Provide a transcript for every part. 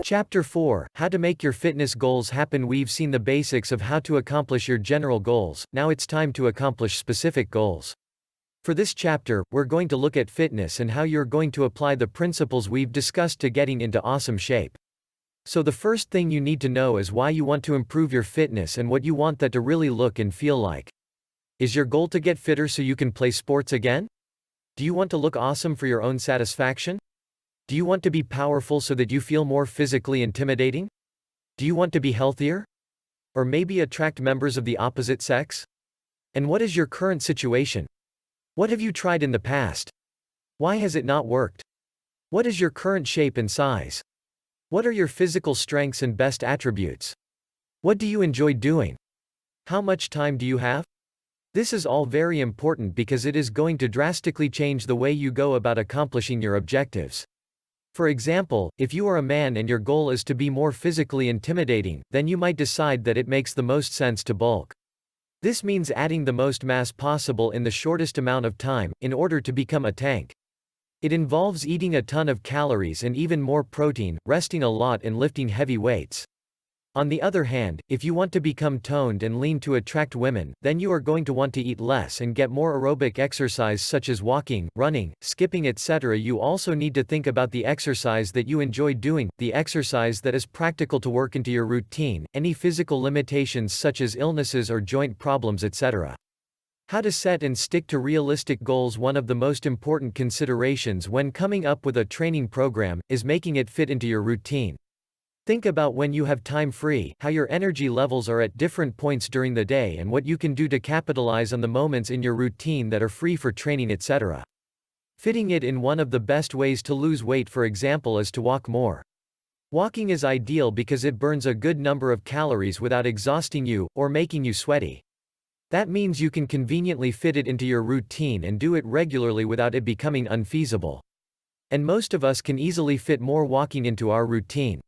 Chapter 4: How to make your fitness goals happen. We've seen the basics of how to accomplish your general goals, now it's time to accomplish specific goals. For this chapter, we're going to look at fitness and how you're going to apply the principles we've discussed to getting into awesome shape. So the first thing you need to know is why you want to improve your fitness and what you want that to really look and feel like. Is your goal to get fitter so you can play sports again? Do you want to look awesome for your own satisfaction? Do you want to be powerful so that you feel more physically intimidating? Do you want to be healthier? Or maybe attract members of the opposite sex? And what is your current situation? What have you tried in the past? Why has it not worked? What is your current shape and size? What are your physical strengths and best attributes? What do you enjoy doing? How much time do you have? This is all very important because it is going to drastically change the way you go about accomplishing your objectives. For example, if you are a man and your goal is to be more physically intimidating, then you might decide that it makes the most sense to bulk. This means adding the most mass possible in the shortest amount of time, in order to become a tank. It involves eating a ton of calories and even more protein, resting a lot and lifting heavy weights. On the other hand, if you want to become toned and lean to attract women, then you are going to want to eat less and get more aerobic exercise such as walking, running, skipping, etc. You also need to think about the exercise that you enjoy doing, the exercise that is practical to work into your routine, any physical limitations such as illnesses or joint problems, etc. How to set and stick to realistic goals. One of the most important considerations when coming up with a training program is making it fit into your routine. Think about when you have time free, how your energy levels are at different points during the day, and what you can do to capitalize on the moments in your routine that are free for training, etc. Fitting it in. One of the best ways to lose weight, for example, is to walk more. Walking is ideal because it burns a good number of calories without exhausting you, or making you sweaty. That means you can conveniently fit it into your routine and do it regularly without it becoming unfeasible. And most of us can easily fit more walking into our routine.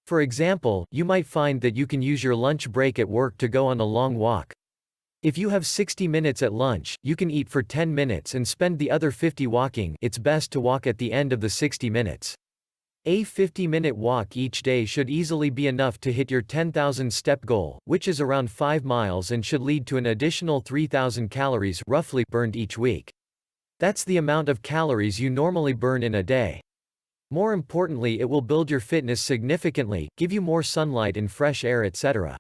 For example, you might find that you can use your lunch break at work to go on a long walk. If you have 60 minutes at lunch, you can eat for 10 minutes and spend the other 50 walking. It's best to walk at the end of the 60 minutes. A 50-minute walk each day should easily be enough to hit your 10,000 step goal, which is around 5 miles, and should lead to an additional 3,000 calories roughly burned each week. That's the amount of calories you normally burn in a day. More importantly, it will build your fitness significantly, give you more sunlight and fresh air, etc.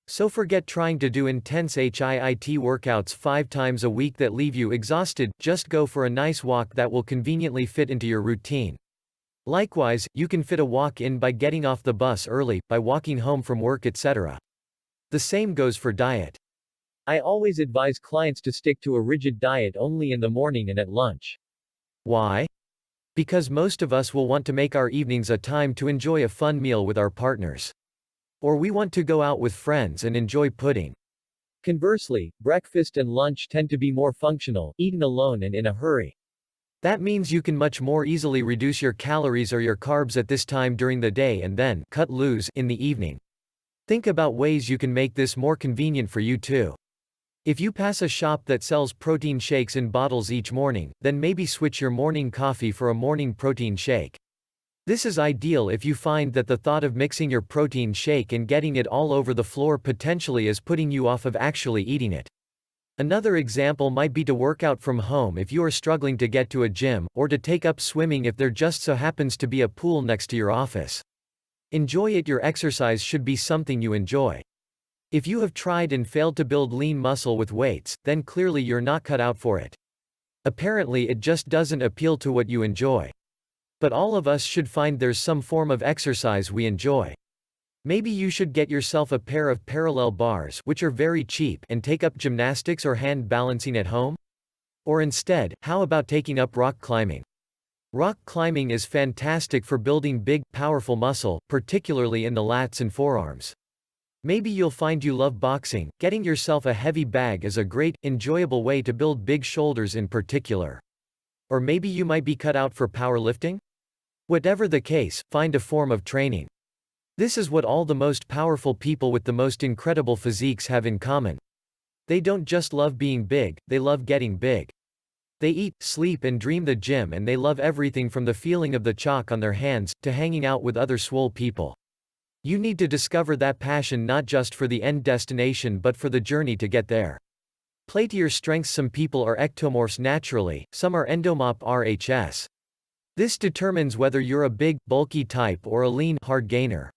So forget trying to do intense HIIT workouts 5 times a week that leave you exhausted. Just go for a nice walk that will conveniently fit into your routine. Likewise, you can fit a walk in by getting off the bus early, by walking home from work, etc. The same goes for diet. I always advise clients to stick to a rigid diet only in the morning and at lunch. Why? Because most of us will want to make our evenings a time to enjoy a fun meal with our partners. Or we want to go out with friends and enjoy pudding. Conversely, breakfast and lunch tend to be more functional, eaten alone and in a hurry. That means you can much more easily reduce your calories or your carbs at this time during the day and then cut loose in the evening. Think about ways you can make this more convenient for you too. If you pass a shop that sells protein shakes in bottles each morning, then maybe switch your morning coffee for a morning protein shake. This is ideal if you find that the thought of mixing your protein shake and getting it all over the floor potentially is putting you off of actually eating it. Another example might be to work out from home if you are struggling to get to a gym, or to take up swimming if there just so happens to be a pool next to your office. Enjoy it. Your exercise should be something you enjoy. If you have tried and failed to build lean muscle with weights, then clearly you're not cut out for it. Apparently it just doesn't appeal to what you enjoy. But all of us should find there's some form of exercise we enjoy. Maybe you should get yourself a pair of parallel bars, which are very cheap, and take up gymnastics or hand balancing at home? Or instead, how about taking up rock climbing? Rock climbing is fantastic for building big, powerful muscle, particularly in the lats and forearms. Maybe you'll find you love boxing. Getting yourself a heavy bag is a great, enjoyable way to build big shoulders in particular. Or maybe you might be cut out for powerlifting? Whatever the case, find a form of training. This is what all the most powerful people with the most incredible physiques have in common. They don't just love being big, they love getting big. They eat, sleep and dream the gym, and they love everything from the feeling of the chalk on their hands, to hanging out with other swole people. You need to discover that passion not just for the end destination but for the journey to get there. Play to your strengths. Some people are ectomorphs naturally, some are endomorph RHS. This determines whether you're a big, bulky type or a lean, hard gainer.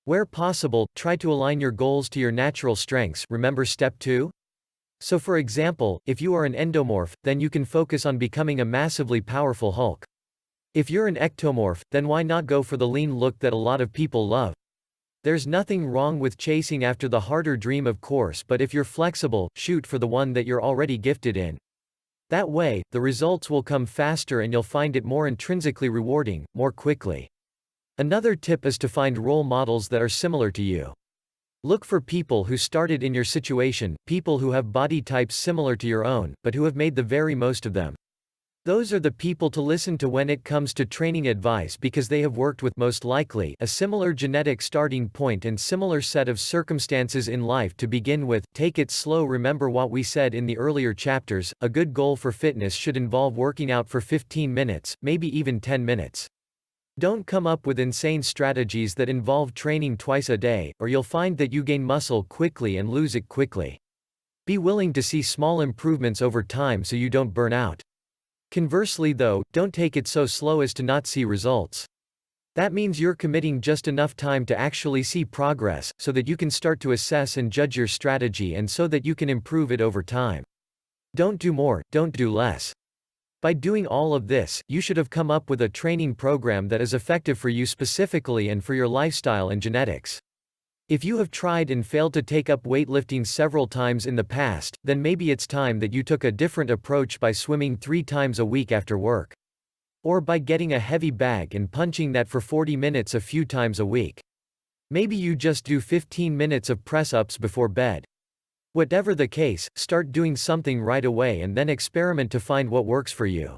Where possible, try to align your goals to your natural strengths. Remember step 2? So for example, if you are an endomorph, then you can focus on becoming a massively powerful Hulk. If you're an ectomorph, then why not go for the lean look that a lot of people love? There's nothing wrong with chasing after the harder dream, of course, but if you're flexible, shoot for the one that you're already gifted in. That way, the results will come faster and you'll find it more intrinsically rewarding, more quickly. Another tip is to find role models that are similar to you. Look for people who started in your situation, people who have body types similar to your own, but who have made the very most of them. Those are the people to listen to when it comes to training advice, because they have worked with, most likely, a similar genetic starting point and similar set of circumstances in life to begin with. Take it slow. Remember what we said in the earlier chapters, a good goal for fitness should involve working out for 15 minutes, maybe even 10 minutes. Don't come up with insane strategies that involve training twice a day, or you'll find that you gain muscle quickly and lose it quickly. Be willing to see small improvements over time so you don't burn out. Conversely though, don't take it so slow as to not see results. That means you're committing just enough time to actually see progress, so that you can start to assess and judge your strategy and so that you can improve it over time. Don't do more, don't do less. By doing all of this, you should have come up with a training program that is effective for you specifically and for your lifestyle and genetics. If you have tried and failed to take up weightlifting several times in the past, then maybe it's time that you took a different approach by swimming 3 times a week after work. Or by getting a heavy bag and punching that for 40 minutes a few times a week. Maybe you just do 15 minutes of press-ups before bed. Whatever the case, start doing something right away and then experiment to find what works for you.